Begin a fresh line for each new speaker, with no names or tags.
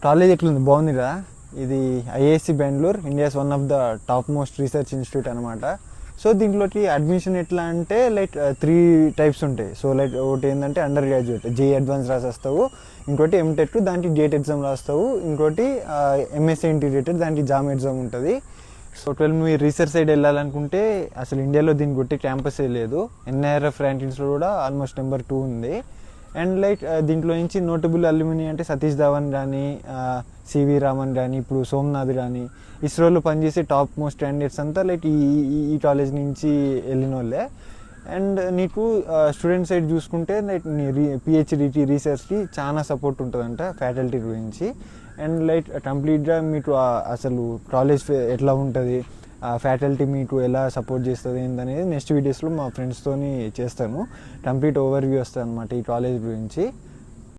College ఎట్లుంది? బాగుంది కదా. ఇది IISc Bengaluru, India's one of the top most research institute అనమాట. సో దీంట్లోకి అడ్మిషన్ ఎట్లా అంటే లైక్ 3 టైప్స్ ఉంటాయి. సో లైక్ ఒకటి ఏంటంటే అండర్ గ్రాడ్యుయేట్ జేఈ అడ్వాన్స్ రాసేస్తావు, ఇంకోటి ఎంటెక్ దానికి గేట్ ఎగ్జామ్ రాస్తావు, ఇంకోటి ఎంఎస్సీ ఇంటిగ్రేటెడ్ దానికి జామ్ ఎగ్జామ్ ఉంటుంది. సో 12 మీరు రీసెర్చ్ సైడ్ వెళ్ళాలనుకుంటే అసలు ఇండియాలో దీనికి కొట్టి క్యాంపసే లేదు. ఎన్ఐఆర్ఎఫ్ ర్యాంకింగ్స్లో కూడా ఆల్మోస్ట్ నెంబర్ 2 ఉంది. అండ్ లైక్ దీంట్లో నుంచి నోటబుల్ అల్యూమిని అంటే సతీష్ ధవన్ కానీ, సివి రామన్ కానీ, ఇప్పుడు సోమనాథ్ కానీ, ఇస్రోలో పనిచేసే టాప్ మోస్ట్ క్యాండిడేట్స్ అంతా లైక్ ఈ కాలేజ్ నుంచి వెళ్ళిన వాళ్ళే. అండ్ నీకు స్టూడెంట్ సైడ్ చూసుకుంటే లైక్ నీ పిహెచ్డికి రీసెర్చ్కి చాలా సపోర్ట్ ఉంటుందంట ఫ్యాకల్టీ గురించి. అండ్ లైక్ కంప్లీట్గా మీకు అసలు కాలేజ్ ఎట్లా ఉంటుంది, ఫ్యాకల్టీ మీకు ఎలా సపోర్ట్ చేస్తుంది ఏంటనేది నెక్స్ట్ వీడియోస్లో మా ఫ్రెండ్స్తో చేస్తాను. కంప్లీట్ ఓవర్వ్యూ వస్తుంది అనమాట ఈ కాలేజ్ గురించి.